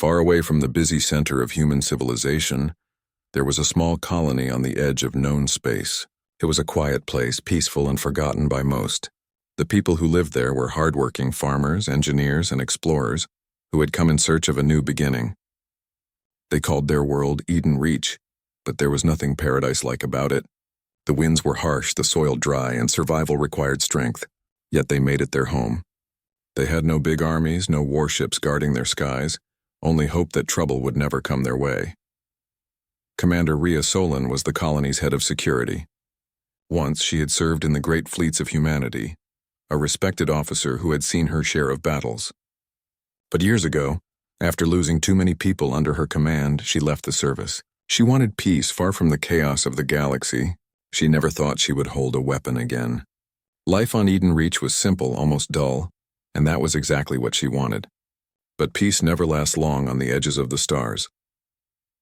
Far away from the busy center of human civilization, there was a small colony on the edge of known space. It was a quiet place, peaceful and forgotten by most. The people who lived there were hardworking farmers, engineers, and explorers who had come in search of a new beginning. They called their world Eden Reach, but there was nothing paradise-like about it. The winds were harsh, the soil dry, and survival required strength, yet they made it their home. They had no big armies, no warships guarding their skies, only hope that trouble would never come their way. Commander Rhea Solon was the colony's head of security. Once she had served in the great fleets of humanity, a respected officer who had seen her share of battles. But years ago, after losing too many people under her command, she left the service. She wanted peace far from the chaos of the galaxy. She never thought she would hold a weapon again. Life on Eden Reach was simple, almost dull, and that was exactly what she wanted. But peace never lasts long on the edges of the stars.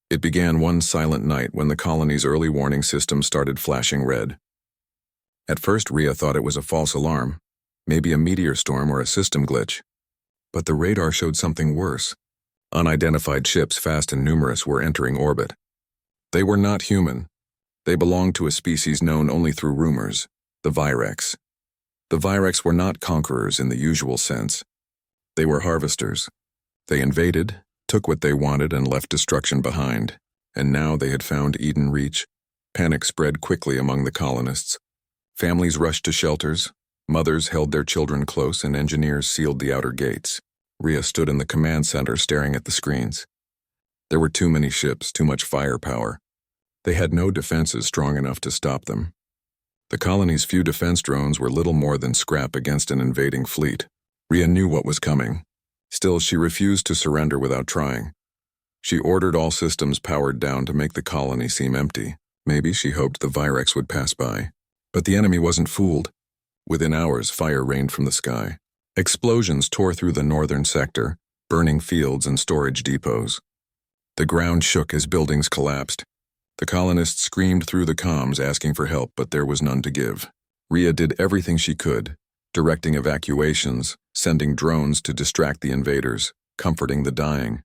It began one silent night when the colony's early warning system started flashing red. At first, Rhea thought it was a false alarm, maybe a meteor storm or a system glitch. But the radar showed something worse. Unidentified ships, fast and numerous, were entering orbit. They were not human. They belonged to a species known only through rumors, the Virex. The Virex were not conquerors in the usual sense. They were harvesters. They invaded, took what they wanted, and left destruction behind. And now they had found Eden Reach. Panic spread quickly among the colonists. Families rushed to shelters, mothers held their children close, and engineers sealed the outer gates. Rhea stood in the command center staring at the screens. There were too many ships, too much firepower. They had no defenses strong enough to stop them. The colony's few defense drones were little more than scrap against an invading fleet. Rhea knew what was coming. Still, she refused to surrender without trying. She ordered all systems powered down to make the colony seem empty. Maybe she hoped the Virex would pass by. But the enemy wasn't fooled. Within hours, fire rained from the sky. Explosions tore through the northern sector, burning fields and storage depots. The ground shook as buildings collapsed. The colonists screamed through the comms asking for help, but there was none to give. Rhea did everything she could, directing evacuations, sending drones to distract the invaders, comforting the dying.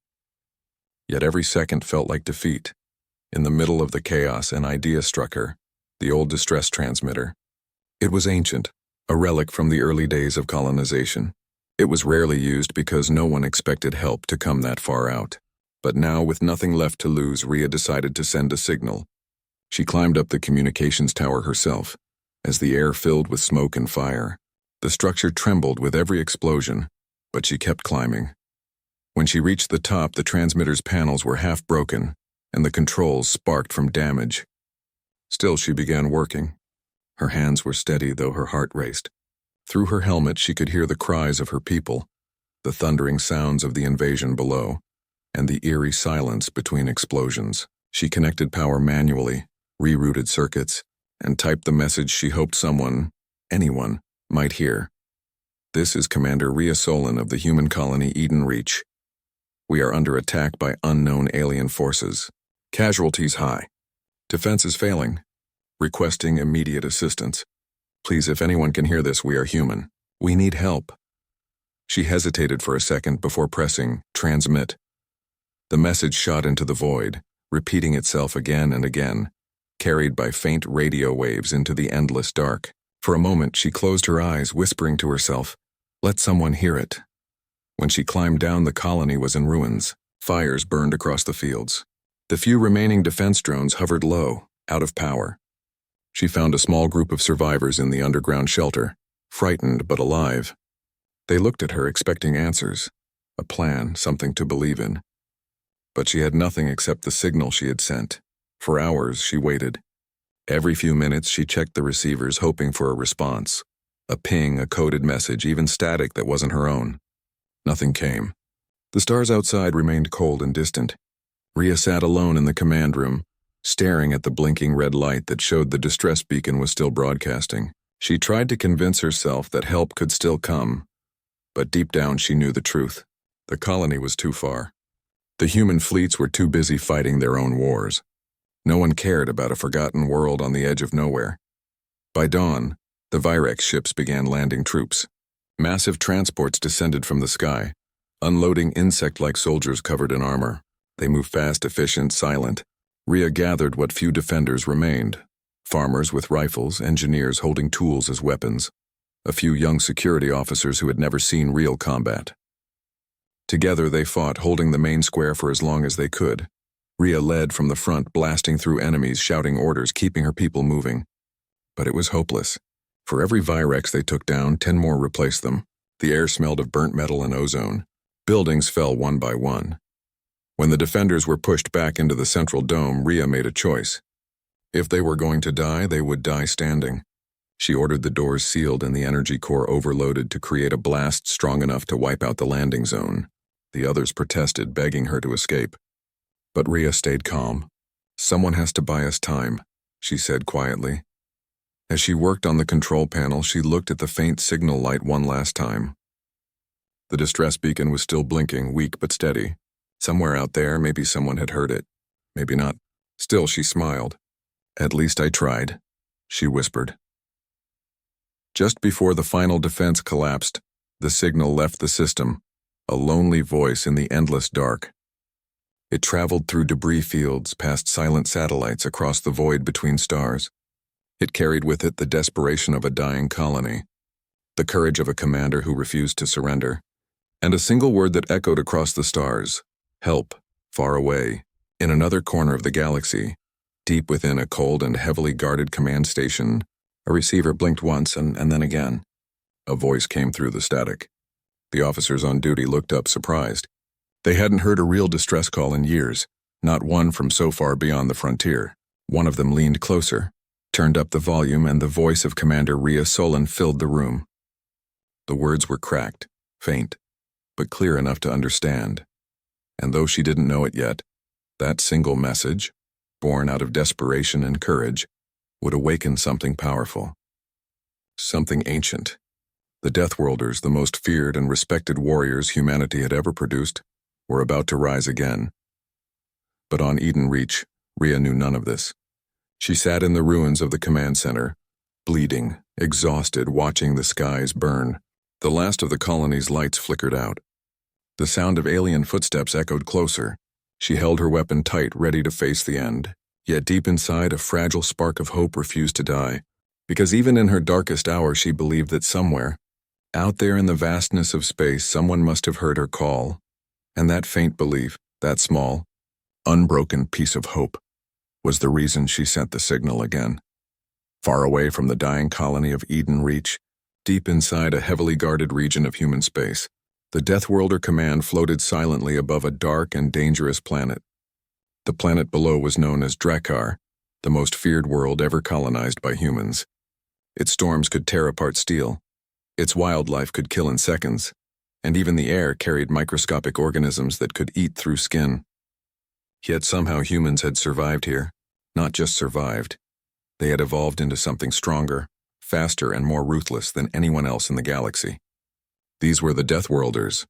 Yet every second felt like defeat. In the middle of the chaos, an idea struck her, the old distress transmitter. It was ancient, a relic from the early days of colonization. It was rarely used because no one expected help to come that far out. But now, with nothing left to lose, Rhea decided to send a signal. She climbed up the communications tower herself, as the air filled with smoke and fire. The structure trembled with every explosion, but she kept climbing. When she reached the top, the transmitter's panels were half broken, and the controls sparked from damage. Still, she began working. Her hands were steady, though her heart raced. Through her helmet, she could hear the cries of her people, the thundering sounds of the invasion below, and the eerie silence between explosions. She connected power manually, rerouted circuits, and typed the message she hoped someone, anyone, might hear. This is Commander Rhea Solon of the human colony Eden Reach. We are under attack by unknown alien forces. Casualties high. Defenses failing. Requesting immediate assistance. Please, if anyone can hear this, we are human. We need help. She hesitated for a second before pressing transmit. The message shot into the void, repeating itself again and again, carried by faint radio waves into the endless dark. For a moment, she closed her eyes, whispering to herself, "Let someone hear it." When she climbed down, the colony was in ruins. Fires burned across the fields. The few remaining defense drones hovered low, out of power. She found a small group of survivors in the underground shelter, frightened but alive. They looked at her, expecting answers, a plan, something to believe in. But she had nothing except the signal she had sent. For hours, she waited. Every few minutes, she checked the receivers, hoping for a response. A ping, a coded message, even static that wasn't her own. Nothing came. The stars outside remained cold and distant. Rhea sat alone in the command room, staring at the blinking red light that showed the distress beacon was still broadcasting. She tried to convince herself that help could still come, but deep down she knew the truth. The colony was too far. The human fleets were too busy fighting their own wars. No one cared about a forgotten world on the edge of nowhere. By dawn, the Virex ships began landing troops. Massive transports descended from the sky, unloading insect-like soldiers covered in armor. They moved fast, efficient, silent. Rhea gathered what few defenders remained. Farmers with rifles, engineers holding tools as weapons. A few young security officers who had never seen real combat. Together they fought, holding the main square for as long as they could. Rhea led from the front, blasting through enemies, shouting orders, keeping her people moving. But it was hopeless. For every Virex they took down, 10 more replaced them. The air smelled of burnt metal and ozone. Buildings fell one by one. When the defenders were pushed back into the central dome, Rhea made a choice. If they were going to die, they would die standing. She ordered the doors sealed and the energy core overloaded to create a blast strong enough to wipe out the landing zone. The others protested, begging her to escape. But Rhea stayed calm. "Someone has to buy us time," she said quietly. As she worked on the control panel, she looked at the faint signal light one last time. The distress beacon was still blinking, weak but steady. Somewhere out there, maybe someone had heard it. Maybe not. Still, she smiled. "At least I tried," she whispered. Just before the final defense collapsed, the signal left the system, a lonely voice in the endless dark. It traveled through debris fields, past silent satellites, across the void between stars. It carried with it the desperation of a dying colony, the courage of a commander who refused to surrender, and a single word that echoed across the stars: help, far away, in another corner of the galaxy, deep within a cold and heavily guarded command station. A receiver blinked once and then again. A voice came through the static. The officers on duty looked up, surprised. They hadn't heard a real distress call in years, not one from so far beyond the frontier. One of them leaned closer, turned up the volume, and the voice of Commander Rhea Solon filled the room. The words were cracked, faint, but clear enough to understand. And though she didn't know it yet, that single message, born out of desperation and courage, would awaken something powerful. Something ancient. The Deathworlders, the most feared and respected warriors humanity had ever produced, were about to rise again. But on Eden Reach, Rhea knew none of this. She sat in the ruins of the command center, bleeding, exhausted, watching the skies burn. The last of the colony's lights flickered out. The sound of alien footsteps echoed closer. She held her weapon tight, ready to face the end. Yet deep inside, a fragile spark of hope refused to die, because even in her darkest hour she believed that somewhere, out there in the vastness of space, someone must have heard her call. And that faint belief, that small, unbroken piece of hope, was the reason she sent the signal again. Far away from the dying colony of Eden Reach, deep inside a heavily guarded region of human space, the Deathworlder command floated silently above a dark and dangerous planet. The planet below was known as Drakkar, the most feared world ever colonized by humans. Its storms could tear apart steel. Its wildlife could kill in seconds. And even the air carried microscopic organisms that could eat through skin. Yet somehow humans had survived here. Not just survived. They had evolved into something stronger, faster, and more ruthless than anyone else in the galaxy. These were the Deathworlders,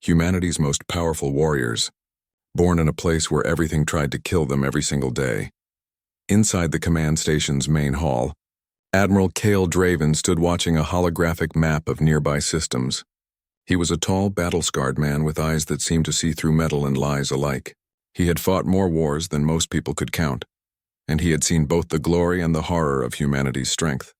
humanity's most powerful warriors, born in a place where everything tried to kill them every single day. Inside the command station's main hall, Admiral Cale Draven stood watching a holographic map of nearby systems. He was a tall, battle-scarred man with eyes that seemed to see through metal and lies alike. He had fought more wars than most people could count, and he had seen both the glory and the horror of humanity's strength.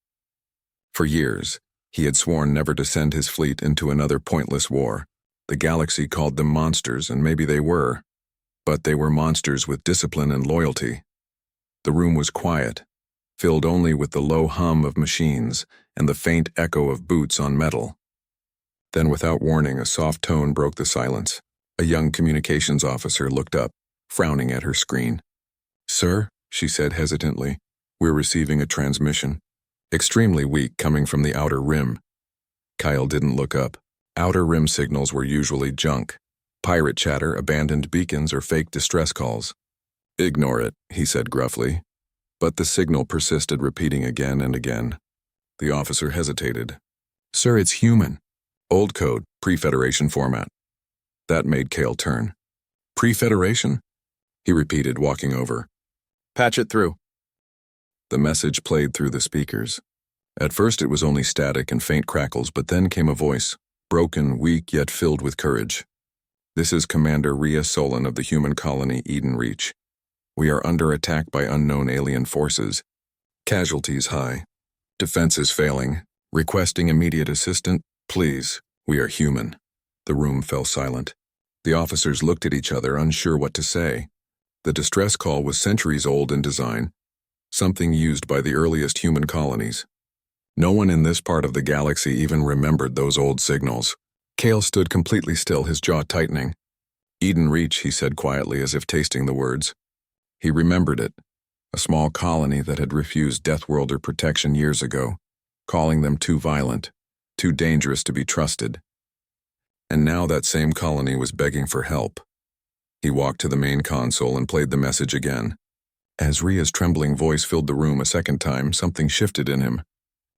For years, he had sworn never to send his fleet into another pointless war. The galaxy called them monsters, and maybe they were. But they were monsters with discipline and loyalty. The room was quiet, filled only with the low hum of machines and the faint echo of boots on metal. Then, without warning, a soft tone broke the silence. A young communications officer looked up, frowning at her screen. "Sir," she said hesitantly, "we're receiving a transmission. Extremely weak, coming from the outer rim." Kyle didn't look up. Outer rim signals were usually junk. Pirate chatter, abandoned beacons, or fake distress calls. "Ignore it," he said gruffly. But the signal persisted, repeating again and again. The officer hesitated. "Sir, it's human. Old code, pre-Federation format." That made Cale turn. "Pre-Federation?" he repeated, walking over. "Patch it through." The message played through the speakers. At first it was only static and faint crackles, but then came a voice, broken, weak, yet filled with courage. This is Commander Rhea Solon of the human colony Eden Reach. We are under attack by unknown alien forces. Casualties high. Defenses failing. Requesting immediate assistance, please. We are human. The room fell silent. The officers looked at each other, unsure what to say. The distress call was centuries old in design, something used by the earliest human colonies. No one in this part of the galaxy even remembered those old signals. Kale stood completely still, his jaw tightening. Eden Reach, he said quietly, as if tasting the words. He remembered it, a small colony that had refused Deathworlder protection years ago, calling them too violent, too dangerous to be trusted. And now that same colony was begging for help. He walked to the main console and played the message again. As Rhea's trembling voice filled the room a second time, something shifted in him.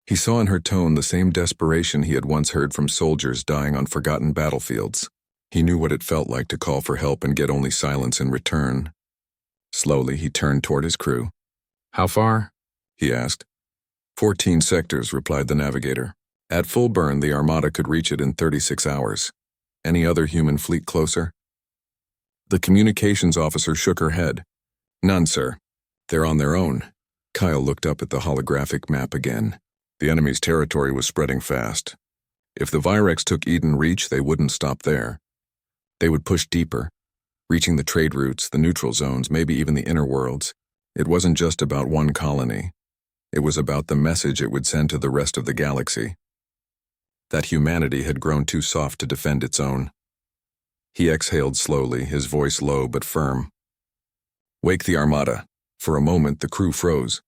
He saw in her tone the same desperation he had once heard from soldiers dying on forgotten battlefields. He knew what it felt like to call for help and get only silence in return. Slowly, he turned toward his crew. "How far?" he asked. 14 sectors, replied the navigator. At full burn, the Armada could reach it in 36 hours. Any other human fleet closer? The communications officer shook her head. None, sir. They're on their own. Kyle looked up at the holographic map again. The enemy's territory was spreading fast. If the Virex took Eden Reach, they wouldn't stop there. They would push deeper, reaching the trade routes, the neutral zones, maybe even the inner worlds. It wasn't just about one colony. It was about the message it would send to the rest of the galaxy. That humanity had grown too soft to defend its own. He exhaled slowly, his voice low but firm. Wake the Armada. For a moment, the crew froze.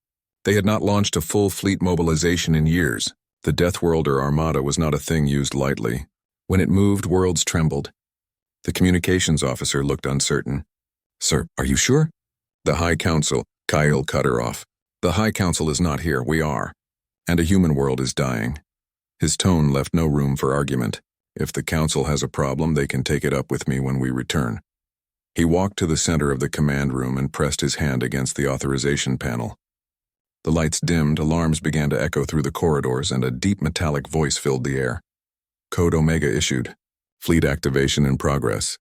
They had not launched a full fleet mobilization in years. The Deathworlder Armada was not a thing used lightly. When it moved, worlds trembled. The communications officer looked uncertain. Sir, are you sure? The High Council, Kyle cut her off. The High Council is not here, we are. And a human world is dying. His tone left no room for argument. If the Council has a problem, they can take it up with me when we return. He walked to the center of the command room and pressed his hand against the authorization panel. The lights dimmed, alarms began to echo through the corridors, and a deep metallic voice filled the air. Code Omega issued. Fleet activation in progress.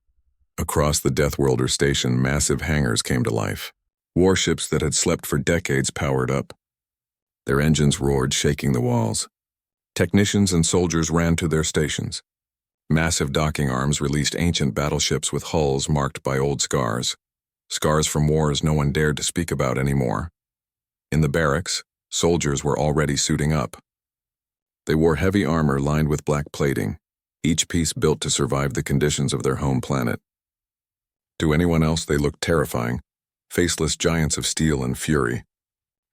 Across the Deathworlder station, massive hangars came to life. Warships that had slept for decades powered up. Their engines roared, shaking the walls. Technicians and soldiers ran to their stations. Massive docking arms released ancient battleships with hulls marked by old scars. Scars from wars no one dared to speak about anymore. In the barracks, soldiers were already suiting up. They wore heavy armor lined with black plating, each piece built to survive the conditions of their home planet. To anyone else, they looked terrifying, faceless giants of steel and fury.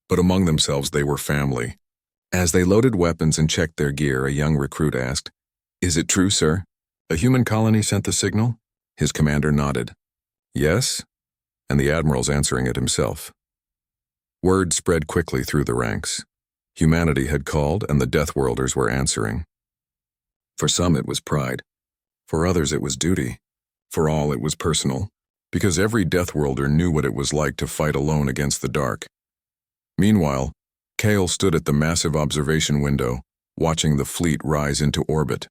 But among themselves, they were family. As they loaded weapons and checked their gear, a young recruit asked, "Is it true, sir? A human colony sent the signal?" His commander nodded. "Yes?" And the admiral's answering it himself. Word spread quickly through the ranks. Humanity had called, and the Deathworlders were answering. For some it was pride. For others it was duty. For all it was personal, because every Deathworlder knew what it was like to fight alone against the dark. Meanwhile, Kale stood at the massive observation window, watching the fleet rise into orbit.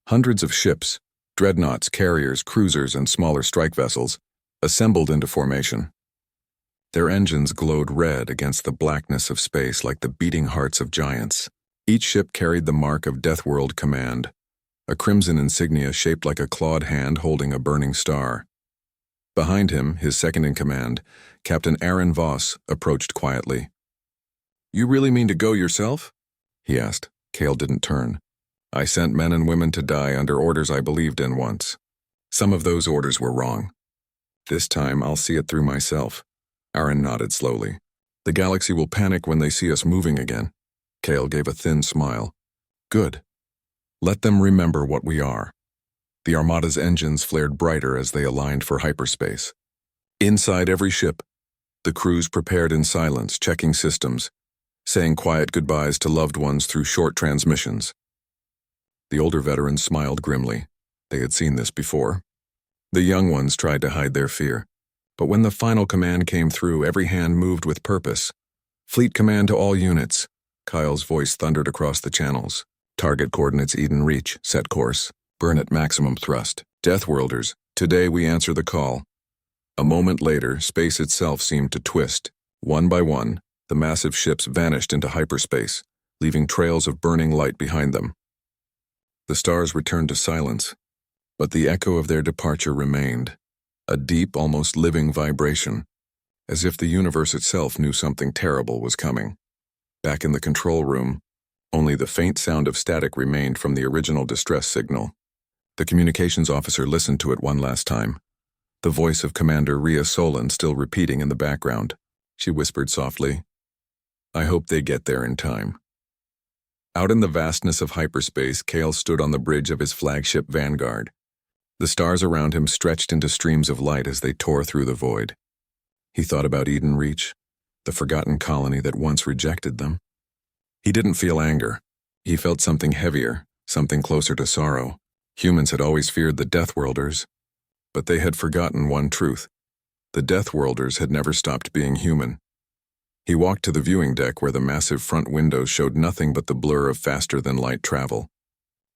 Hundreds of ships, dreadnoughts, carriers, cruisers, and smaller strike vessels, assembled into formation. Their engines glowed red against the blackness of space like the beating hearts of giants. Each ship carried the mark of Deathworld Command, a crimson insignia shaped like a clawed hand holding a burning star. Behind him, his second-in-command, Captain Aaron Voss, approached quietly. "You really mean to go yourself?" he asked. Kale didn't turn. "I sent men and women to die under orders I believed in once. Some of those orders were wrong. This time, I'll see it through myself." Aaron nodded slowly. "The galaxy will panic when they see us moving again." Kale gave a thin smile. "Good. Let them remember what we are." The Armada's engines flared brighter as they aligned for hyperspace. Inside every ship, the crews prepared in silence, checking systems, saying quiet goodbyes to loved ones through short transmissions. The older veterans smiled grimly. They had seen this before. The young ones tried to hide their fear. But when the final command came through, every hand moved with purpose. "Fleet command to all units." Kyle's voice thundered across the channels. "Target coordinates Eden Reach. Set course. Burn at maximum thrust. Deathworlders, today we answer the call. A moment later, space itself seemed to twist. One by one, the massive ships vanished into hyperspace, leaving trails of burning light behind them. The stars returned to silence, but the echo of their departure remained, a deep, almost living vibration, as if the universe itself knew something terrible was coming. Back in the control room, only the faint sound of static remained from the original distress signal. The communications officer listened to it one last time, the voice of Commander Rhea Solon still repeating in the background. She whispered softly, "I hope they get there in time." Out in the vastness of hyperspace, Kale stood on the bridge of his flagship Vanguard. The stars around him stretched into streams of light as they tore through the void. He thought about Eden Reach, the forgotten colony that once rejected them. He didn't feel anger. He felt something heavier, something closer to sorrow. Humans had always feared the Deathworlders, but they had forgotten one truth. The Deathworlders had never stopped being human. He walked to the viewing deck where the massive front windows showed nothing but the blur of faster-than-light travel.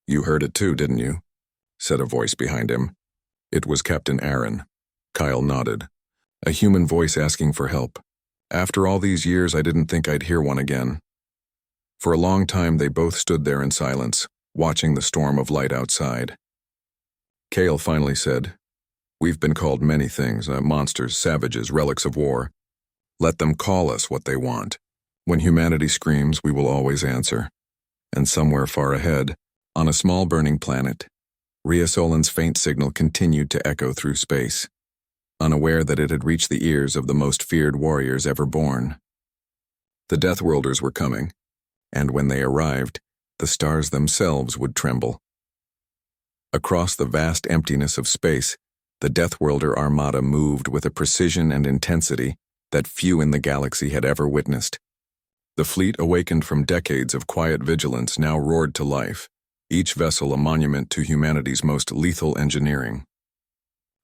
"You heard it too, didn't you?" said a voice behind him. It was Captain Aaron. Kyle nodded. A human voice asking for help. After all these years, I didn't think I'd hear one again. For a long time, they both stood there in silence, watching the storm of light outside. Kale finally said, "We've been called many things, monsters, savages, relics of war. Let them call us what they want. When humanity screams, we will always answer." And somewhere far ahead, on a small burning planet, Rhea Solon's faint signal continued to echo through space, unaware that it had reached the ears of the most feared warriors ever born. The Deathworlders were coming, and when they arrived, the stars themselves would tremble. Across the vast emptiness of space, the Deathworlder Armada moved with a precision and intensity that few in the galaxy had ever witnessed. The fleet, awakened from decades of quiet vigilance, now roared to life, each vessel a monument to humanity's most lethal engineering.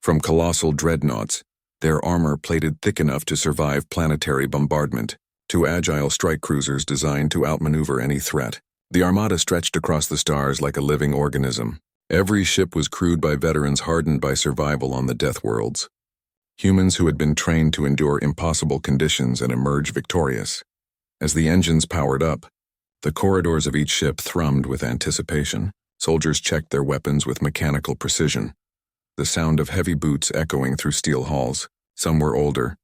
From colossal dreadnoughts, their armor plated thick enough to survive planetary bombardment, to agile strike cruisers designed to outmaneuver any threat, the Armada stretched across the stars like a living organism. Every ship was crewed by veterans hardened by survival on the death worlds. Humans who had been trained to endure impossible conditions and emerge victorious. As the engines powered up, the corridors of each ship thrummed with anticipation. Soldiers checked their weapons with mechanical precision, the sound of heavy boots echoing through steel halls. Some were older,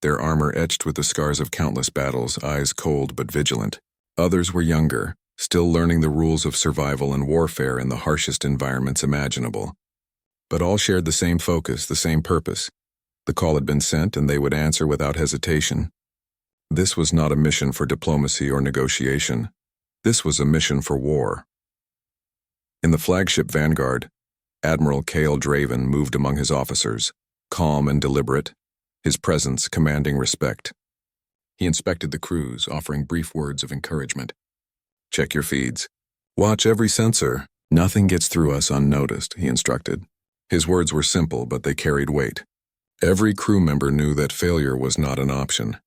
their armor etched with the scars of countless battles, eyes cold but vigilant. Others were younger, still learning the rules of survival and warfare in the harshest environments imaginable. But all shared the same focus, the same purpose. The call had been sent, and they would answer without hesitation. This was not a mission for diplomacy or negotiation. This was a mission for war. In the flagship Vanguard, Admiral Cale Draven moved among his officers, calm and deliberate, his presence commanding respect. He inspected the crews, offering brief words of encouragement. "Check your feeds. Watch every sensor. Nothing gets through us unnoticed," he instructed. His words were simple, but they carried weight. Every crew member knew that failure was not an option.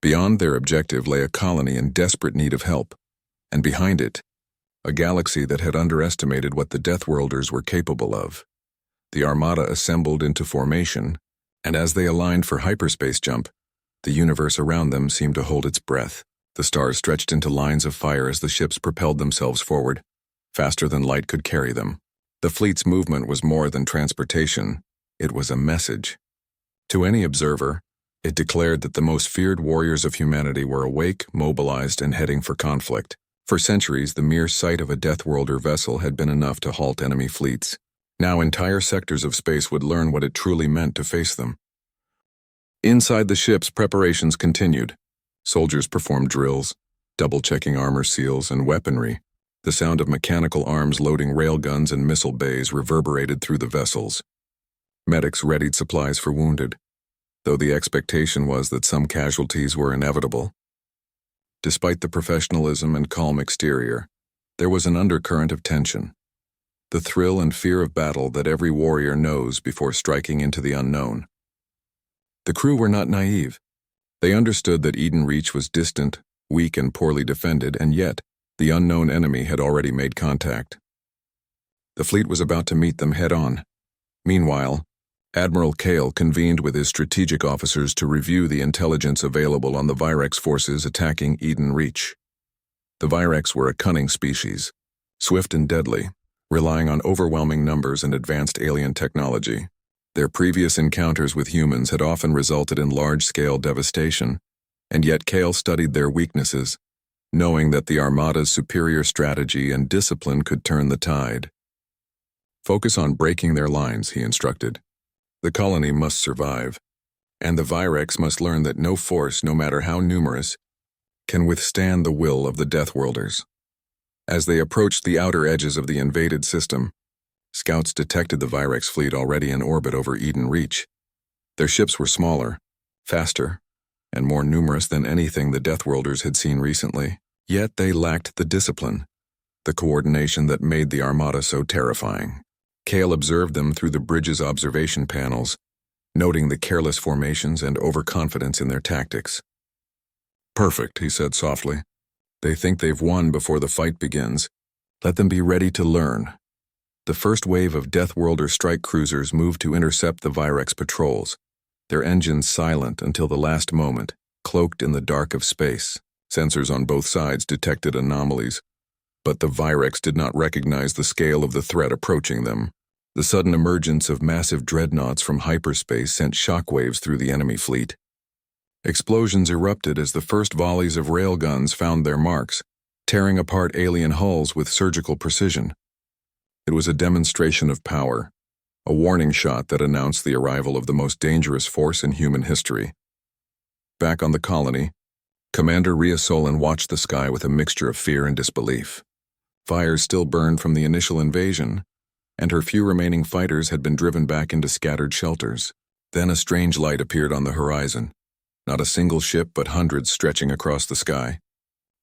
Beyond their objective lay a colony in desperate need of help, and behind it, a galaxy that had underestimated what the Deathworlders were capable of. The Armada assembled into formation, and as they aligned for hyperspace jump, the universe around them seemed to hold its breath. The stars stretched into lines of fire as the ships propelled themselves forward, faster than light could carry them. The fleet's movement was more than transportation, it was a message. To any observer, it declared that the most feared warriors of humanity were awake, mobilized, and heading for conflict. For centuries, the mere sight of a Deathworlder vessel had been enough to halt enemy fleets. Now entire sectors of space would learn what it truly meant to face them. Inside the ships, preparations continued. Soldiers performed drills, double-checking armor seals and weaponry. The sound of mechanical arms loading railguns and missile bays reverberated through the vessels. Medics readied supplies for wounded, though the expectation was that some casualties were inevitable. Despite the professionalism and calm exterior, there was an undercurrent of tension. The thrill and fear of battle that every warrior knows before striking into the unknown. The crew were not naive. They understood that Eden Reach was distant, weak, and poorly defended, and yet the unknown enemy had already made contact. The fleet was about to meet them head-on, Meanwhile, Admiral Kale convened with his strategic officers to review the intelligence available on the Virex forces attacking Eden Reach. The Virex were a cunning species, swift and deadly, relying on overwhelming numbers and advanced alien technology. Their previous encounters with humans had often resulted in large-scale devastation, and yet Kale studied their weaknesses, knowing that the Armada's superior strategy and discipline could turn the tide. Focus on breaking their lines, he instructed. The colony must survive, and the Virex must learn that no force, no matter how numerous, can withstand the will of the Deathworlders. As they approached the outer edges of the invaded system, scouts detected the Virex fleet already in orbit over Eden Reach. Their ships were smaller, faster, and more numerous than anything the Deathworlders had seen recently. Yet they lacked the discipline, the coordination that made the Armada so terrifying. Kale observed them through the bridge's observation panels, noting the careless formations and overconfidence in their tactics. "Perfect," he said softly. "They think they've won before the fight begins. Let them be ready to learn." The first wave of Deathworlder strike cruisers moved to intercept the Virex patrols, their engines silent until the last moment, cloaked in the dark of space. Sensors on both sides detected anomalies, but the Virex did not recognize the scale of the threat approaching them. The sudden emergence of massive dreadnoughts from hyperspace sent shockwaves through the enemy fleet. Explosions erupted as the first volleys of railguns found their marks, tearing apart alien hulls with surgical precision. It was a demonstration of power, a warning shot that announced the arrival of the most dangerous force in human history. Back on the colony, Commander Rhea Solon watched the sky with a mixture of fear and disbelief. Fires still burned from the initial invasion, and her few remaining fighters had been driven back into scattered shelters. Then a strange light appeared on the horizon. Not a single ship, but hundreds stretching across the sky.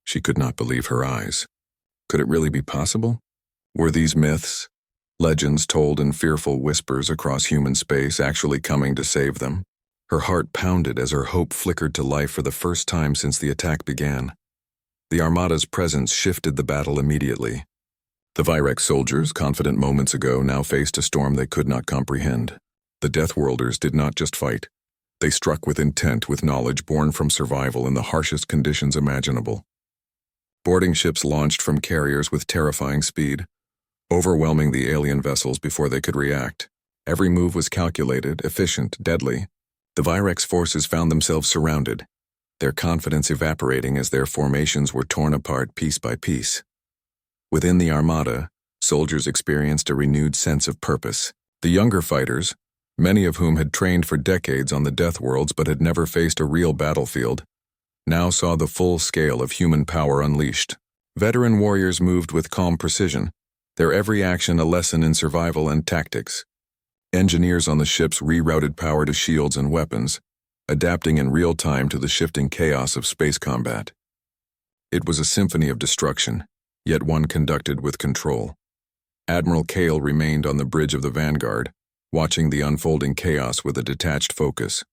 She could not believe her eyes. Could it really be possible? Were these myths, legends told in fearful whispers across human space, actually coming to save them? Her heart pounded as her hope flickered to life for the first time since the attack began. The Armada's presence shifted the battle immediately. The Virex soldiers, confident moments ago, now faced a storm they could not comprehend. The Deathworlders did not just fight. They struck with intent, with knowledge born from survival in the harshest conditions imaginable. Boarding ships launched from carriers with terrifying speed, overwhelming the alien vessels before they could react. Every move was calculated, efficient, deadly. The Virex forces found themselves surrounded, their confidence evaporating as their formations were torn apart piece by piece. Within the Armada, soldiers experienced a renewed sense of purpose. The younger fighters, many of whom had trained for decades on the Deathworlds but had never faced a real battlefield, now saw the full scale of human power unleashed. Veteran warriors moved with calm precision, their every action a lesson in survival and tactics. Engineers on the ships rerouted power to shields and weapons, adapting in real time to the shifting chaos of space combat. It was a symphony of destruction, yet one conducted with control. Admiral Kale remained on the bridge of the Vanguard, watching the unfolding chaos with a detached focus.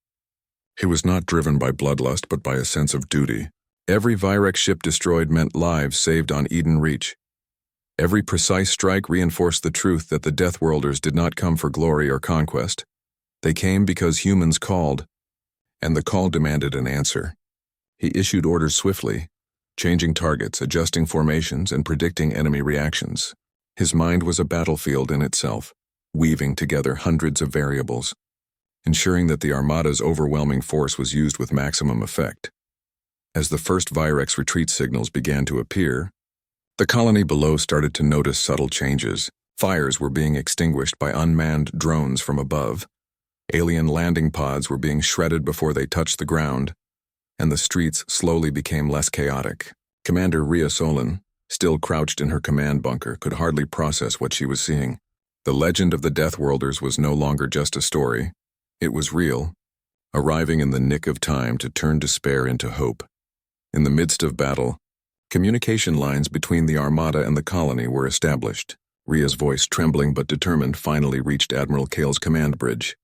He was not driven by bloodlust but by a sense of duty. Every Virex ship destroyed meant lives saved on Eden Reach. Every precise strike reinforced the truth that the Deathworlders did not come for glory or conquest. They came because humans called, and the call demanded an answer. He issued orders swiftly, changing targets, adjusting formations, and predicting enemy reactions. His mind was a battlefield in itself, weaving together hundreds of variables, ensuring that the Armada's overwhelming force was used with maximum effect. As the first Virex retreat signals began to appear, the colony below started to notice subtle changes. Fires were being extinguished by unmanned drones from above. Alien landing pods were being shredded before they touched the ground, and the streets slowly became less chaotic. Commander Rhea Solon, still crouched in her command bunker, could hardly process what she was seeing. The legend of the Deathworlders was no longer just a story. It was real, arriving in the nick of time to turn despair into hope. In the midst of battle, communication lines between the Armada and the colony were established. Rhea's voice, trembling but determined, finally reached Admiral Kale's command bridge.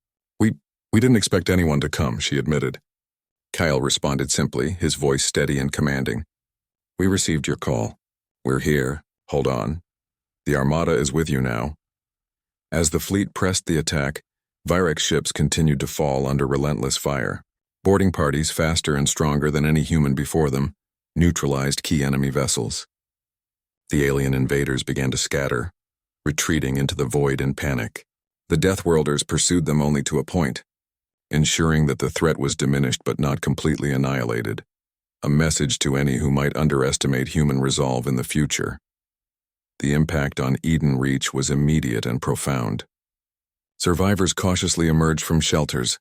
We didn't expect anyone to come," she admitted. Kyle responded simply, his voice steady and commanding. "We received your call. We're here. Hold on. The Armada is with you now." As the fleet pressed the attack, Virex ships continued to fall under relentless fire. Boarding parties, faster and stronger than any human before them, neutralized key enemy vessels. The alien invaders began to scatter, retreating into the void in panic. The Deathworlders pursued them only to a point, ensuring that the threat was diminished but not completely annihilated, a message to any who might underestimate human resolve in the future. The impact on Eden Reach was immediate and profound. Survivors cautiously emerged from shelters,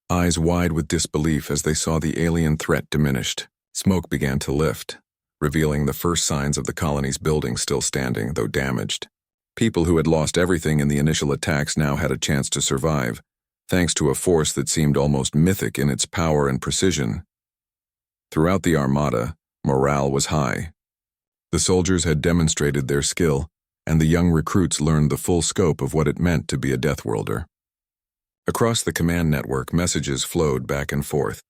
eyes wide with disbelief as they saw the alien threat diminished. Smoke began to lift, revealing the first signs of the colony's buildings still standing, though damaged. People who had lost everything in the initial attacks now had a chance to survive, thanks to a force that seemed almost mythic in its power and precision. Throughout the Armada, morale was high. The soldiers had demonstrated their skill, and the young recruits learned the full scope of what it meant to be a Deathworlder. Across the command network, messages flowed back and forth,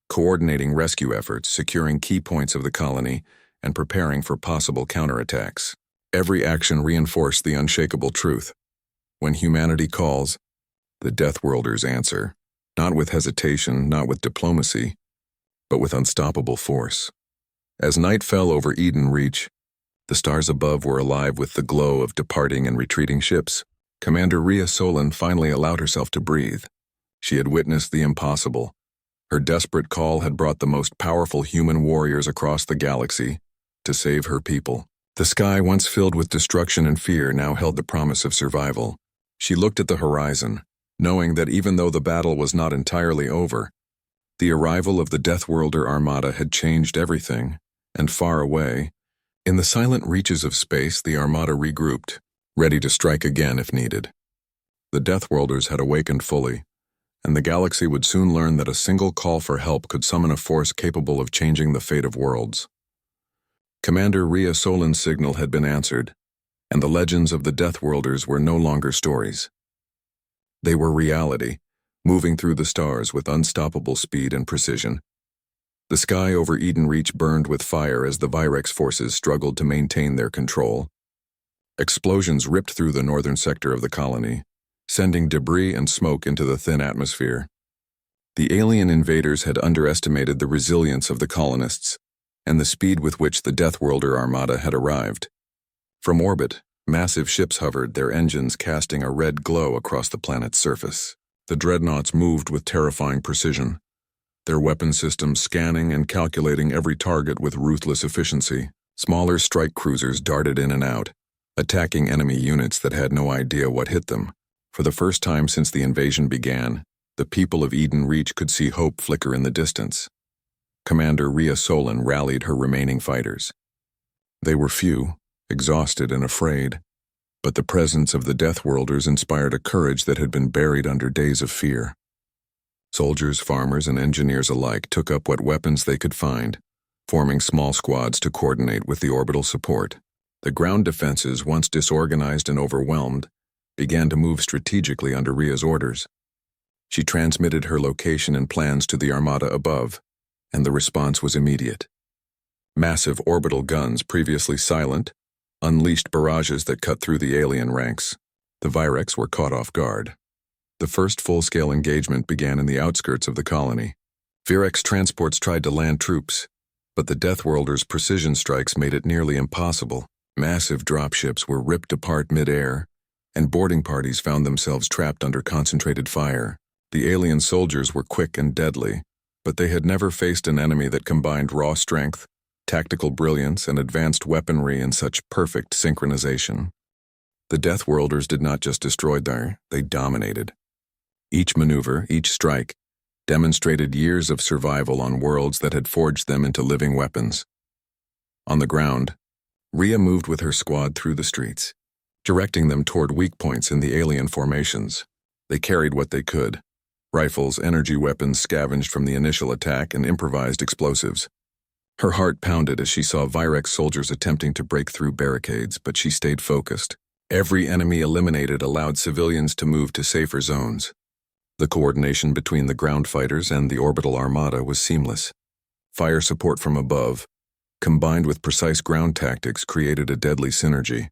coordinating rescue efforts, securing key points of the colony, and preparing for possible counterattacks. Every action reinforced the unshakable truth. When humanity calls, the Deathworlders answer, not with hesitation, not with diplomacy, but with unstoppable force. As night fell over Eden Reach, the stars above were alive with the glow of departing and retreating ships. Commander Rhea Solon finally allowed herself to breathe. She had witnessed the impossible. Her desperate call had brought the most powerful human warriors across the galaxy to save her people. The sky, once filled with destruction and fear, now held the promise of survival. She looked at the horizon, knowing that even though the battle was not entirely over, the arrival of the Deathworlder Armada had changed everything. And far away, in the silent reaches of space, the Armada regrouped, ready to strike again if needed. The Deathworlders had awakened fully, and the galaxy would soon learn that a single call for help could summon a force capable of changing the fate of worlds. Commander Rhea Solon's signal had been answered, and the legends of the Deathworlders were no longer stories. They were reality, moving through the stars with unstoppable speed and precision. The sky over Eden Reach burned with fire as the Virex forces struggled to maintain their control. Explosions ripped through the northern sector of the colony, sending debris and smoke into the thin atmosphere. The alien invaders had underestimated the resilience of the colonists and the speed with which the Deathworlder Armada had arrived. From orbit, massive ships hovered, their engines casting a red glow across the planet's surface. The dreadnoughts moved with terrifying precision, their weapon systems scanning and calculating every target with ruthless efficiency. Smaller strike cruisers darted in and out, attacking enemy units that had no idea what hit them. For the first time since the invasion began, the people of Eden Reach could see hope flicker in the distance. Commander Rhea Solon rallied her remaining fighters. They were few, exhausted and afraid, but the presence of the Deathworlders inspired a courage that had been buried under days of fear. Soldiers, farmers, and engineers alike took up what weapons they could find, forming small squads to coordinate with the orbital support. The ground defenses, once disorganized and overwhelmed, began to move strategically under Rhea's orders. She transmitted her location and plans to the Armada above, and the response was immediate. Massive orbital guns, previously silent, unleashed barrages that cut through the alien ranks. The Virex were caught off guard. The first full-scale engagement began in the outskirts of the colony. Virex transports tried to land troops, but the Deathworlders' precision strikes made it nearly impossible. Massive dropships were ripped apart mid-air, and boarding parties found themselves trapped under concentrated fire. The alien soldiers were quick and deadly, but they had never faced an enemy that combined raw strength, tactical brilliance, and advanced weaponry in such perfect synchronization. The Deathworlders did not just destroy they dominated. Each maneuver, each strike, demonstrated years of survival on worlds that had forged them into living weapons. On the ground, Rhea moved with her squad through the streets, directing them toward weak points in the alien formations. They carried what they could: rifles, energy weapons scavenged from the initial attack, and improvised explosives. Her heart pounded as she saw Virex soldiers attempting to break through barricades, but she stayed focused. Every enemy eliminated allowed civilians to move to safer zones. The coordination between the ground fighters and the orbital armada was seamless. Fire support from above, combined with precise ground tactics, created a deadly synergy.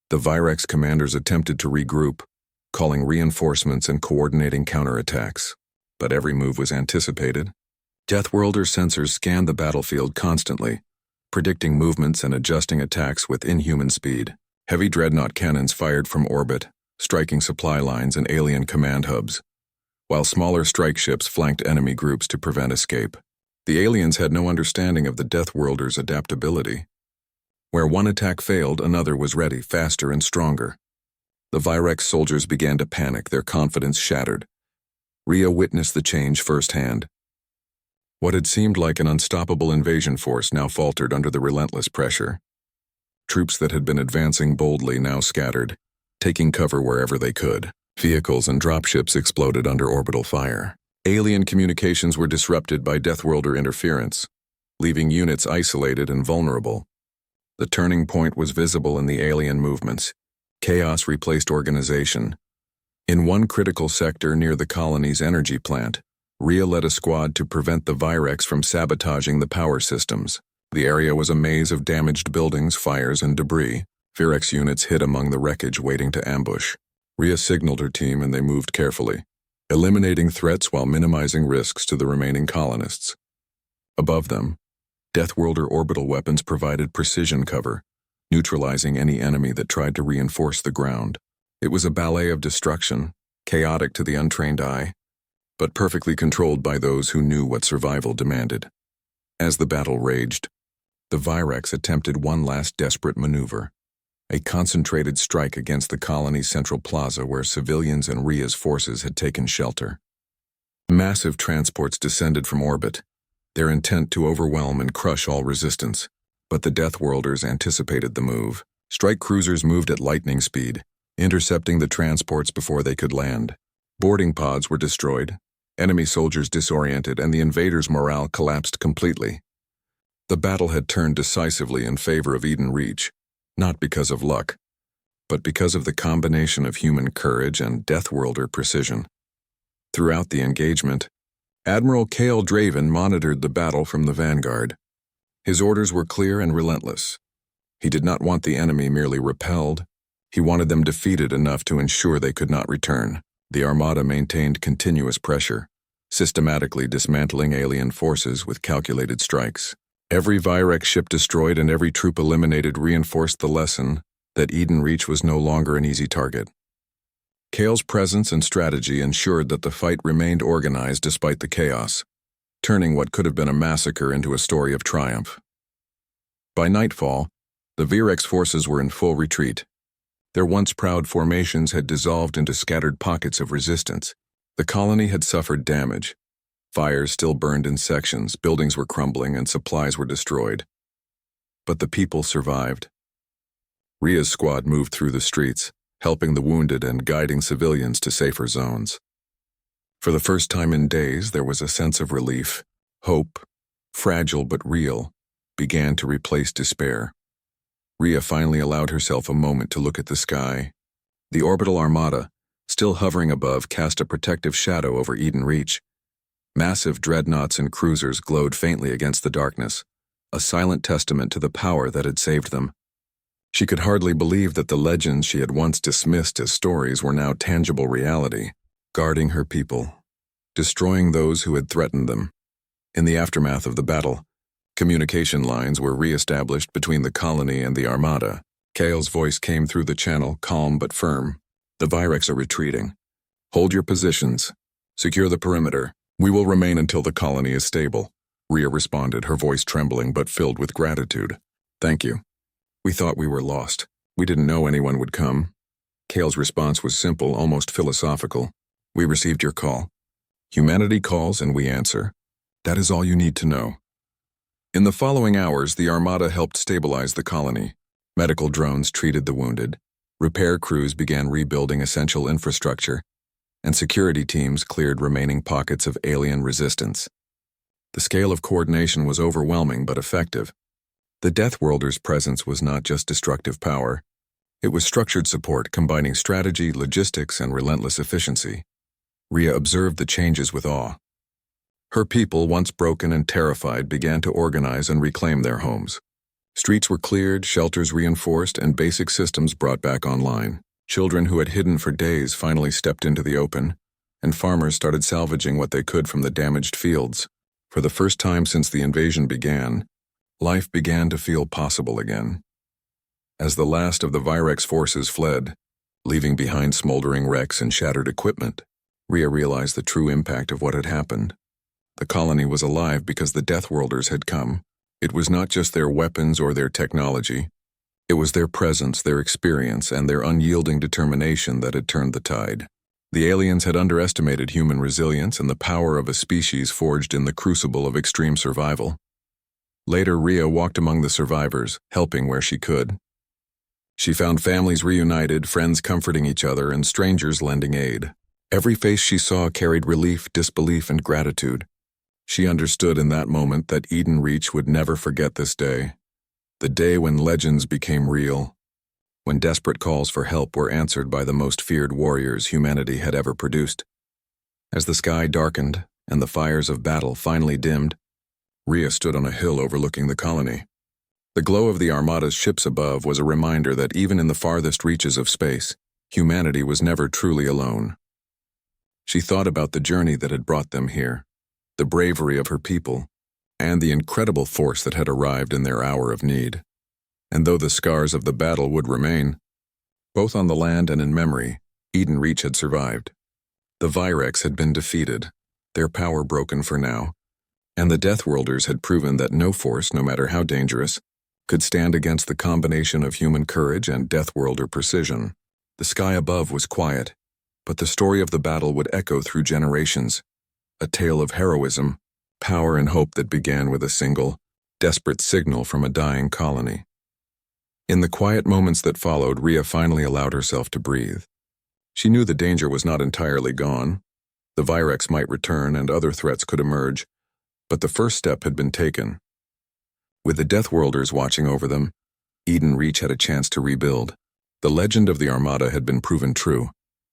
The Virex commanders attempted to regroup, calling reinforcements and coordinating counterattacks. But every move was anticipated. Deathworlder sensors scanned the battlefield constantly, predicting movements and adjusting attacks with inhuman speed. Heavy dreadnought cannons fired from orbit, striking supply lines and alien command hubs, while smaller strike ships flanked enemy groups to prevent escape. The aliens had no understanding of the Deathworlders' adaptability. Where one attack failed, another was ready, faster and stronger. The Virex soldiers began to panic, their confidence shattered. Rhea witnessed the change firsthand. What had seemed like an unstoppable invasion force now faltered under the relentless pressure. Troops that had been advancing boldly now scattered, taking cover wherever they could. Vehicles and dropships exploded under orbital fire. Alien communications were disrupted by Deathworlder interference, leaving units isolated and vulnerable. The turning point was visible in the alien movements. Chaos replaced organization. In one critical sector near the colony's energy plant, Rhea led a squad to prevent the Virex from sabotaging the power systems. The area was a maze of damaged buildings, fires, and debris. Virex units hid among the wreckage waiting to ambush. Rhea signaled her team and they moved carefully, eliminating threats while minimizing risks to the remaining colonists. Above them, Deathworlder orbital weapons provided precision cover, neutralizing any enemy that tried to reinforce the ground. It was a ballet of destruction, chaotic to the untrained eye, but perfectly controlled by those who knew what survival demanded. As the battle raged, the Virex attempted one last desperate maneuver, a concentrated strike against the colony's central plaza where civilians and Rhea's forces had taken shelter. Massive transports descended from orbit, their intent to overwhelm and crush all resistance. But the Deathworlders anticipated the move. Strike cruisers moved at lightning speed, intercepting the transports before they could land. Boarding pods were destroyed, enemy soldiers disoriented, and the invaders' morale collapsed completely. The battle had turned decisively in favor of Eden Reach, not because of luck, but because of the combination of human courage and Deathworlder precision. Throughout the engagement, Admiral Cale Draven monitored the battle from the vanguard. His orders were clear and relentless. He did not want the enemy merely repelled. He wanted them defeated enough to ensure they could not return. The Armada maintained continuous pressure, systematically dismantling alien forces with calculated strikes. Every Virex ship destroyed and every troop eliminated reinforced the lesson that Eden Reach was no longer an easy target. Cale's presence and strategy ensured that the fight remained organized despite the chaos, turning what could have been a massacre into a story of triumph. By nightfall, the Virex forces were in full retreat. Their once proud formations had dissolved into scattered pockets of resistance. The colony had suffered damage. Fires still burned in sections, buildings were crumbling, and supplies were destroyed. But the people survived. Rhea's squad moved through the streets, helping the wounded and guiding civilians to safer zones. For the first time in days, there was a sense of relief. Hope, fragile but real, began to replace despair. Rhea finally allowed herself a moment to look at the sky. The orbital armada, still hovering above, cast a protective shadow over Eden Reach. Massive dreadnoughts and cruisers glowed faintly against the darkness, a silent testament to the power that had saved them. She could hardly believe that the legends she had once dismissed as stories were now tangible reality, guarding her people, destroying those who had threatened them. In the aftermath of the battle, communication lines were re-established between the colony and the Armada. Cale's voice came through the channel, calm but firm. The Virex are retreating. Hold your positions. Secure the perimeter. We will remain until the colony is stable. Rhea responded, her voice trembling but filled with gratitude. Thank you. We thought we were lost. We didn't know anyone would come. Cale's response was simple, almost philosophical. We received your call. Humanity calls and we answer. That is all you need to know. In the following hours, the Armada helped stabilize the colony. Medical drones treated the wounded. Repair crews began rebuilding essential infrastructure, and security teams cleared remaining pockets of alien resistance. The scale of coordination was overwhelming but effective. The Deathworlder's presence was not just destructive power. It was structured support combining strategy, logistics, and relentless efficiency. Rhea observed the changes with awe. Her people, once broken and terrified, began to organize and reclaim their homes. Streets were cleared, shelters reinforced, and basic systems brought back online. Children who had hidden for days finally stepped into the open, and farmers started salvaging what they could from the damaged fields. For the first time since the invasion began, life began to feel possible again. As the last of the Virex forces fled, leaving behind smoldering wrecks and shattered equipment, Rhea realized the true impact of what had happened. The colony was alive because the Deathworlders had come. It was not just their weapons or their technology. It was their presence, their experience, and their unyielding determination that had turned the tide. The aliens had underestimated human resilience and the power of a species forged in the crucible of extreme survival. Later, Rhea walked among the survivors, helping where she could. She found families reunited, friends comforting each other, and strangers lending aid. Every face she saw carried relief, disbelief, and gratitude. She understood in that moment that Eden Reach would never forget this day. The day when legends became real. When desperate calls for help were answered by the most feared warriors humanity had ever produced. As the sky darkened and the fires of battle finally dimmed, Rhea stood on a hill overlooking the colony. The glow of the Armada's ships above was a reminder that even in the farthest reaches of space, humanity was never truly alone. She thought about the journey that had brought them here, the bravery of her people, and the incredible force that had arrived in their hour of need. And though the scars of the battle would remain, both on the land and in memory, Eden Reach had survived. The Virex had been defeated, their power broken for now, and the Deathworlders had proven that no force, no matter how dangerous, could stand against the combination of human courage and Deathworlder precision. The sky above was quiet, but the story of the battle would echo through generations, a tale of heroism, power, and hope that began with a single, desperate signal from a dying colony. In the quiet moments that followed, Rhea finally allowed herself to breathe. She knew the danger was not entirely gone. The Virex might return and other threats could emerge, but the first step had been taken. With the Deathworlders watching over them, Eden Reach had a chance to rebuild. The legend of the Armada had been proven true,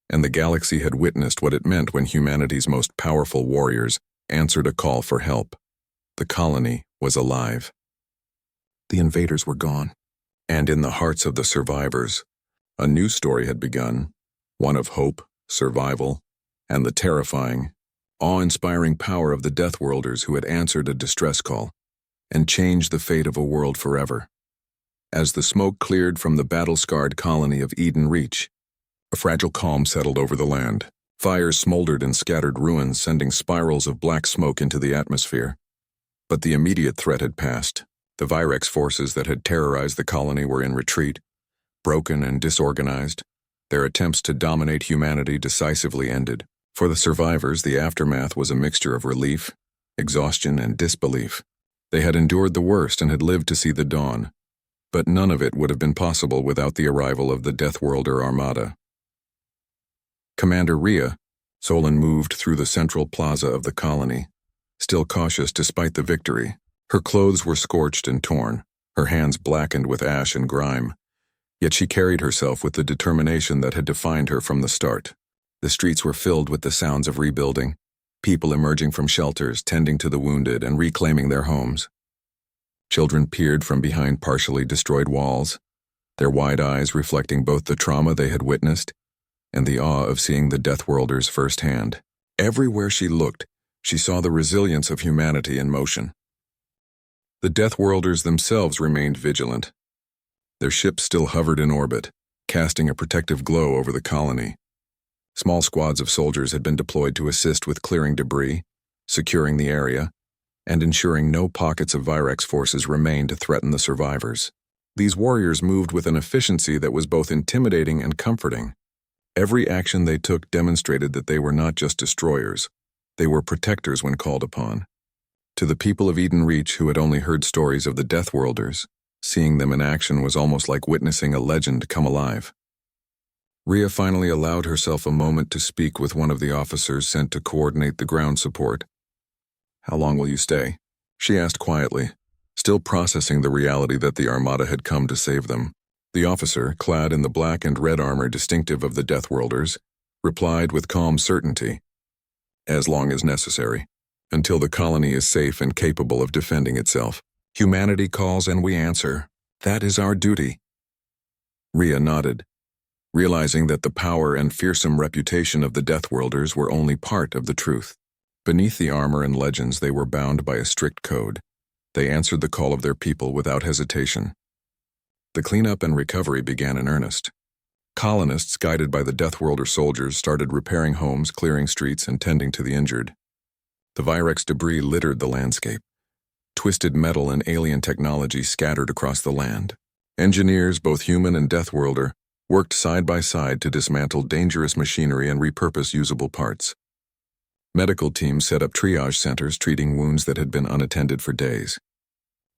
and the galaxy had witnessed what it meant when humanity's most powerful warriors answered a call for help. The colony was alive. The invaders were gone, and in the hearts of the survivors, a new story had begun, one of hope, survival, and the terrifying, awe-inspiring power of the Deathworlders who had answered a distress call and changed the fate of a world forever. As the smoke cleared from the battle-scarred colony of Eden Reach, a fragile calm settled over the land. Fires smoldered in scattered ruins, sending spirals of black smoke into the atmosphere. But the immediate threat had passed. The Virex forces that had terrorized the colony were in retreat, broken and disorganized. Their attempts to dominate humanity decisively ended. For the survivors, the aftermath was a mixture of relief, exhaustion, and disbelief. They had endured the worst and had lived to see the dawn. But none of it would have been possible without the arrival of the Deathworlder Armada. Commander Rhea, Solon moved through the central plaza of the colony, still cautious despite the victory. Her clothes were scorched and torn, her hands blackened with ash and grime, yet she carried herself with the determination that had defined her from the start. The streets were filled with the sounds of rebuilding, people emerging from shelters, tending to the wounded, and reclaiming their homes. Children peered from behind partially destroyed walls, their wide eyes reflecting both the trauma they had witnessed and the awe of seeing the Deathworlders firsthand. Everywhere she looked, she saw the resilience of humanity in motion. The Deathworlders themselves remained vigilant. Their ships still hovered in orbit, casting a protective glow over the colony. Small squads of soldiers had been deployed to assist with clearing debris, securing the area, and ensuring no pockets of Virex forces remained to threaten the survivors. These warriors moved with an efficiency that was both intimidating and comforting. Every action they took demonstrated that they were not just destroyers, they were protectors when called upon. To the people of Eden Reach who had only heard stories of the Deathworlders, seeing them in action was almost like witnessing a legend come alive. Rhea finally allowed herself a moment to speak with one of the officers sent to coordinate the ground support. "How long will you stay?" she asked quietly, still processing the reality that the Armada had come to save them. The officer, clad in the black and red armor distinctive of the Deathworlders, replied with calm certainty, "As long as necessary, until the colony is safe and capable of defending itself. Humanity calls and we answer. That is our duty." Rhea nodded. realizing that the power and fearsome reputation of the Deathworlders were only part of the truth. Beneath the armor and legends, they were bound by a strict code. They answered the call of their people without hesitation. The cleanup and recovery began in earnest. Colonists, guided by the Deathworlder soldiers, started repairing homes, clearing streets, and tending to the injured. The Virex debris littered the landscape. Twisted metal and alien technology scattered across the land. Engineers, both human and Deathworlder, worked side by side to dismantle dangerous machinery and repurpose usable parts. Medical teams set up triage centers treating wounds that had been unattended for days.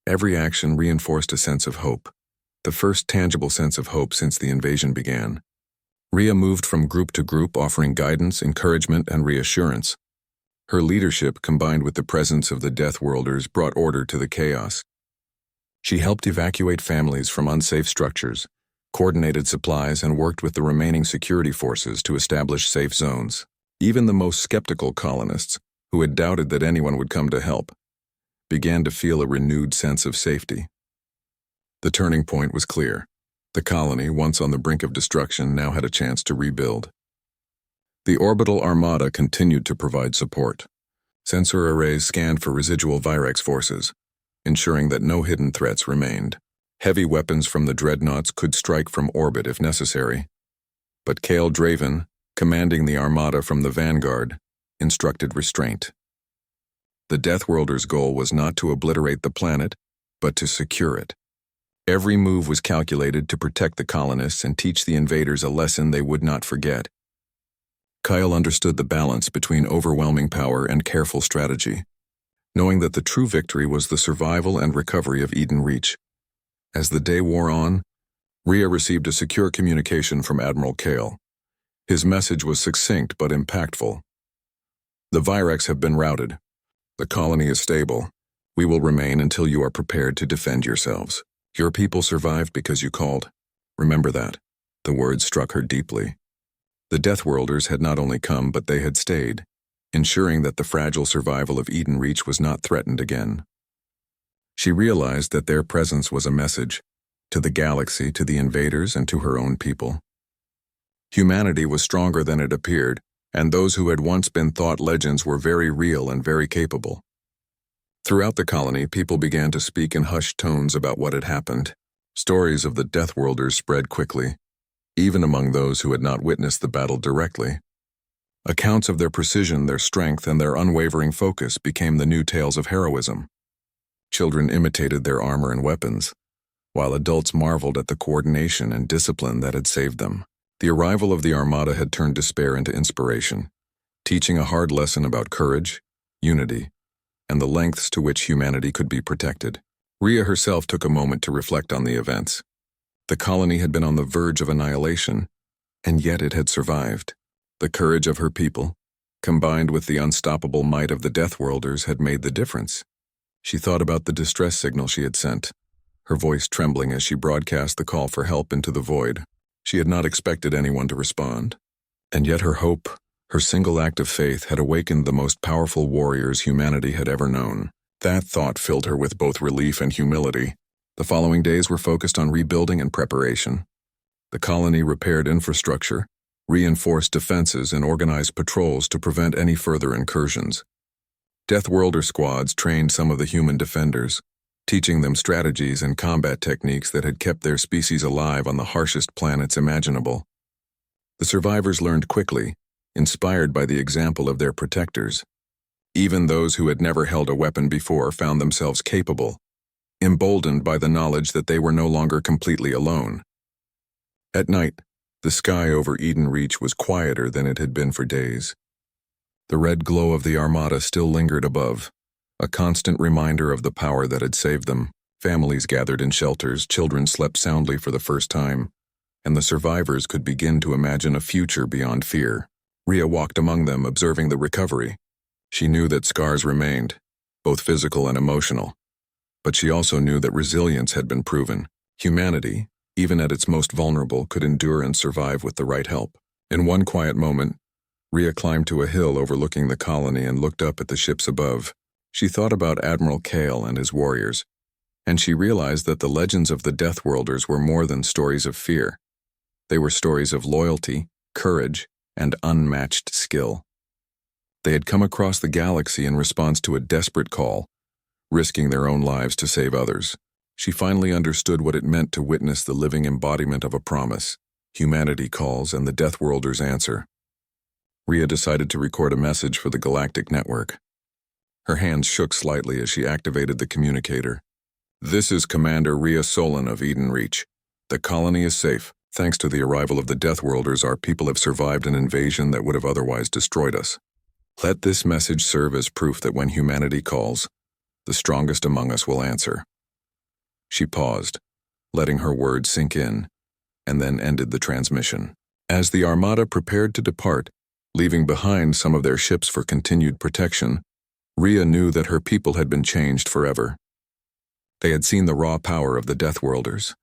Every action reinforced a sense of hope, the first tangible sense of hope since the invasion began. Rhea moved from group to group, offering guidance, encouragement, and reassurance. Her leadership, combined with the presence of the Deathworlders, brought order to the chaos. She helped evacuate families from unsafe structures, coordinated supplies, and worked with the remaining security forces to establish safe zones. Even the most skeptical colonists, who had doubted that anyone would come to help, began to feel a renewed sense of safety. The turning point was clear. The colony, once on the brink of destruction, now had a chance to rebuild. The orbital armada continued to provide support. Sensor arrays scanned for residual Virex forces, ensuring that no hidden threats remained. Heavy weapons from the dreadnoughts could strike from orbit if necessary. But Kale Draven, commanding the armada from the vanguard, instructed restraint. The Deathworlders' goal was not to obliterate the planet, but to secure it. Every move was calculated to protect the colonists and teach the invaders a lesson they would not forget. Kyle understood the balance between overwhelming power and careful strategy, knowing that the true victory was the survival and recovery of Eden Reach. As the day wore on, Rhea received a secure communication from Admiral Kale. His message was succinct but impactful. The Virex have been routed. The colony is stable. We will remain until you are prepared to defend yourselves. Your people survived because you called. Remember that. The words struck her deeply. The Deathworlders had not only come, but they had stayed, ensuring that the fragile survival of Eden Reach was not threatened again. She realized that their presence was a message, to the galaxy, to the invaders, and to her own people. Humanity was stronger than it appeared, and those who had once been thought legends were very real and very capable. Throughout the colony, people began to speak in hushed tones about what had happened. Stories of the Deathworlders spread quickly, even among those who had not witnessed the battle directly. Accounts of their precision, their strength, and their unwavering focus became the new tales of heroism. Children imitated their armor and weapons, while adults marveled at the coordination and discipline that had saved them. The arrival of the Armada had turned despair into inspiration, teaching a hard lesson about courage, unity, and the lengths to which humanity could be protected. Rhea herself took a moment to reflect on the events. The colony had been on the verge of annihilation, and yet it had survived. The courage of her people, combined with the unstoppable might of the Deathworlders, had made the difference. She thought about the distress signal she had sent, her voice trembling as she broadcast the call for help into the void. She had not expected anyone to respond, and yet her hope, her single act of faith, had awakened the most powerful warriors humanity had ever known. That thought filled her with both relief and humility. The following days were focused on rebuilding and preparation. The colony repaired infrastructure, reinforced defenses, and organized patrols to prevent any further incursions. Deathworlder squads trained some of the human defenders, teaching them strategies and combat techniques that had kept their species alive on the harshest planets imaginable. The survivors learned quickly, inspired by the example of their protectors. Even those who had never held a weapon before found themselves capable, emboldened by the knowledge that they were no longer completely alone. At night, the sky over Eden Reach was quieter than it had been for days. The red glow of the Armada still lingered above, a constant reminder of the power that had saved them. Families gathered in shelters, children slept soundly for the first time, and the survivors could begin to imagine a future beyond fear. Rhea walked among them, observing the recovery. She knew that scars remained, both physical and emotional, but she also knew that resilience had been proven. Humanity, even at its most vulnerable, could endure and survive with the right help. In one quiet moment, Rhea climbed to a hill overlooking the colony and looked up at the ships above. She thought about Admiral Kale and his warriors, and she realized that the legends of the Deathworlders were more than stories of fear. They were stories of loyalty, courage, and unmatched skill. They had come across the galaxy in response to a desperate call, risking their own lives to save others. She finally understood what it meant to witness the living embodiment of a promise. Humanity calls and the Deathworlders answer. Rhea decided to record a message for the Galactic Network. Her hands shook slightly as she activated the communicator. "This is Commander Rhea Solon of Eden Reach. The colony is safe. Thanks to the arrival of the Deathworlders, our people have survived an invasion that would have otherwise destroyed us. Let this message serve as proof that when humanity calls, the strongest among us will answer." She paused, letting her words sink in, and then ended the transmission. As the Armada prepared to depart, leaving behind some of their ships for continued protection, Rhea knew that her people had been changed forever. They had seen the raw power of the Deathworlders,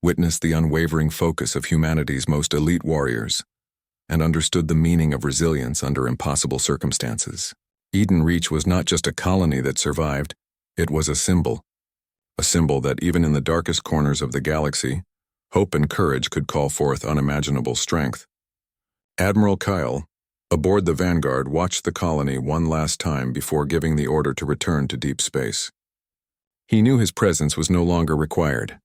witnessed the unwavering focus of humanity's most elite warriors, and understood the meaning of resilience under impossible circumstances. Eden Reach was not just a colony that survived, it was a symbol that even in the darkest corners of the galaxy, hope and courage could call forth unimaginable strength. Admiral Kyle, aboard the Vanguard, watched the colony one last time before giving the order to return to deep space. He knew his presence was no longer required.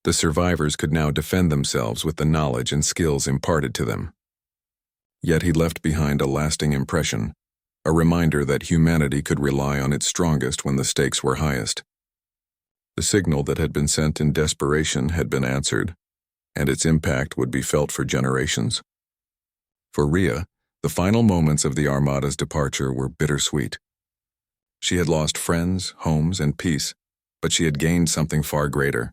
The survivors could now defend themselves with the knowledge and skills imparted to them. Yet he left behind a lasting impression, a reminder that humanity could rely on its strongest when the stakes were highest. The signal that had been sent in desperation had been answered, and its impact would be felt for generations. For Rhea, the final moments of the Armada's departure were bittersweet. She had lost friends, homes, and peace, but she had gained something far greater: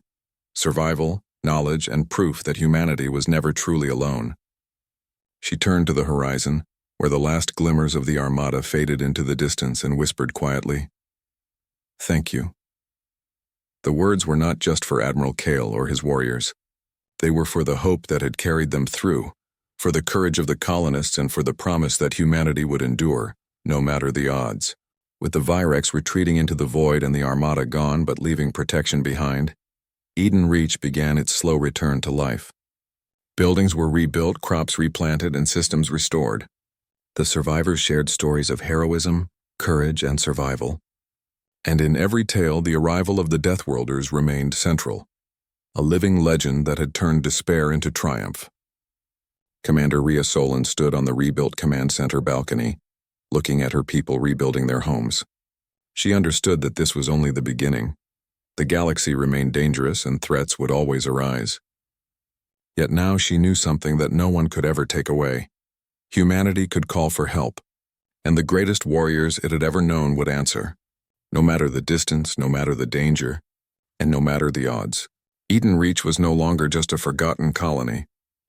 survival, knowledge, and proof that humanity was never truly alone. She turned to the horizon, where the last glimmers of the Armada faded into the distance, and whispered quietly, "Thank you." The words were not just for Admiral Kale or his warriors. They were for the hope that had carried them through, for the courage of the colonists, and for the promise that humanity would endure, no matter the odds. With the Virex retreating into the void and the Armada gone but leaving protection behind, Eden Reach began its slow return to life. Buildings were rebuilt, crops replanted, and systems restored. The survivors shared stories of heroism, courage, and survival. And in every tale, the arrival of the Deathworlders remained central, a living legend that had turned despair into triumph. Commander Rhea Solon stood on the rebuilt command center balcony, looking at her people rebuilding their homes. She understood that this was only the beginning. The galaxy remained dangerous and threats would always arise. Yet now she knew something that no one could ever take away. Humanity could call for help, and the greatest warriors it had ever known would answer, no matter the distance, no matter the danger, and no matter the odds. Eden Reach was no longer just a forgotten colony.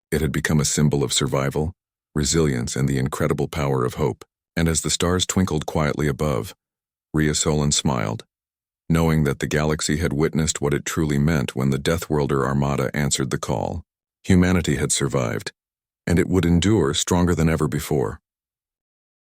It had become a symbol of survival, resilience, and the incredible power of hope. And as the stars twinkled quietly above, Rhea Solon smiled, knowing that the galaxy had witnessed what it truly meant when the Deathworlder Armada answered the call. Humanity had survived, and it would endure stronger than ever before.